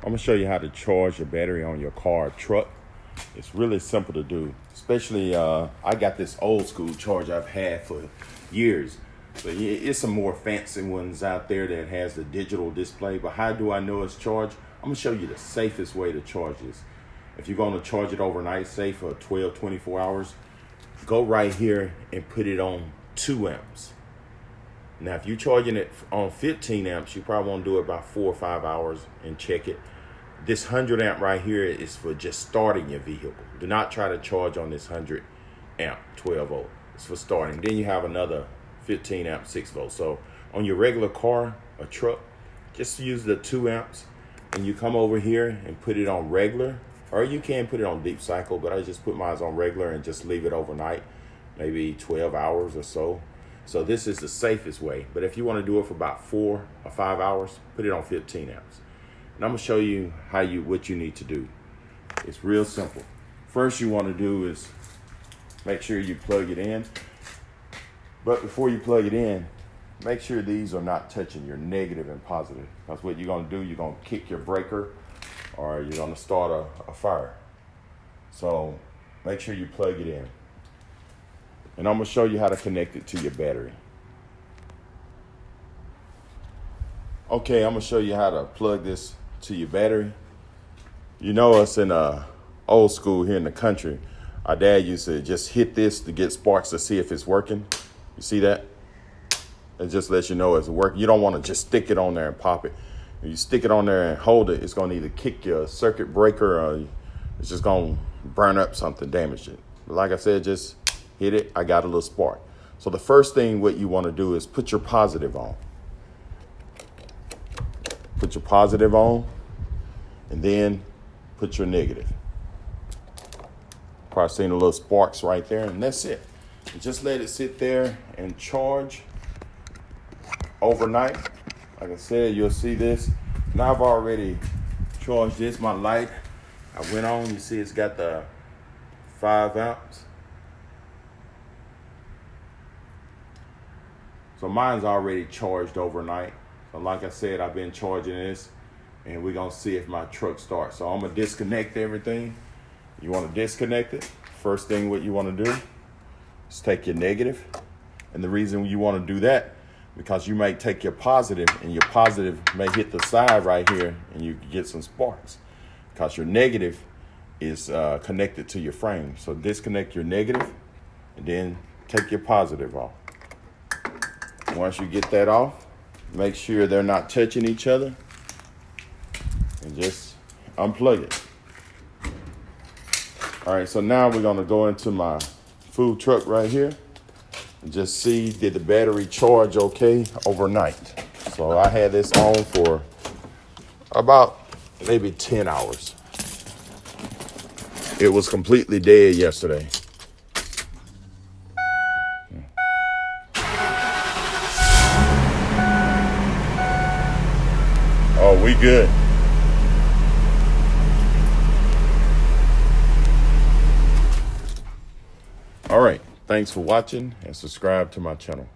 I'm gonna show you how to charge your battery on your car or truck. It's really simple to do, especially I got this old school charger I've had for years. But it's some more fancy ones out there that has the digital display. But how do I know it's charged? I'm gonna show you the safest way to charge this. If you're gonna charge it overnight, say for 12, 24 hours, go right here and put it on 2 amps. Now, if you're charging it on 15 amps, you probably want to do it about 4 or 5 hours and check it. This 100 amp right here is for just starting your vehicle. Do not try to charge on this 100 amp 12 volt. It's for starting. Then you have another 15 amp 6 volt. So on your regular car or truck, just use the 2 amps and you come over here and put it on regular, or you can put it on deep cycle, but I just put mine on regular and just leave it overnight, maybe 12 hours or so. So this is the safest way. But if you want to do it for about 4 or 5 hours, put it on 15 amps. And I'm gonna show you what you need to do. It's real simple. First you want to do is make sure you plug it in. But before you plug it in, make sure these are not touching your negative and positive. Because what you're gonna do, you're gonna kick your breaker or you're gonna start a fire. So make sure you plug it in. And I'm gonna show you how to connect it to your battery. Okay, I'm gonna show you how to plug this to your battery. You know us in old school here in the country, our dad used to just hit this to get sparks to see if it's working. You see that? It just lets you know it's working. You don't want to just stick it on there and pop it. If you stick it on there and hold it, it's gonna either kick your circuit breaker or it's just gonna burn up something, damage it. But like I said, just hit it, I got a little spark. So the first thing what you want to do is put your positive on. Put your positive on, and then put your negative. Probably seeing the little sparks right there, and that's it. And just let it sit there and charge overnight. Like I said, you'll see this. Now I've already charged this, my light. I went on, you see it's got the 5 amps. So mine's already charged overnight. So like I said, I've been charging this and we're gonna see if my truck starts. So I'm gonna disconnect everything. You wanna disconnect it. First thing what you wanna do is take your negative. And the reason you wanna do that, because you may take your positive and your positive may hit the side right here and you get some sparks. Because your negative is connected to your frame. So disconnect your negative and then take your positive off. Once you get that off, make sure they're not touching each other and just unplug it. All right, so now we're gonna go into my food truck right here and just see, did the battery charge okay overnight? So I had this on for about maybe 10 hours. It was completely dead yesterday. Oh, we good. All right. Thanks for watching and subscribe to my channel.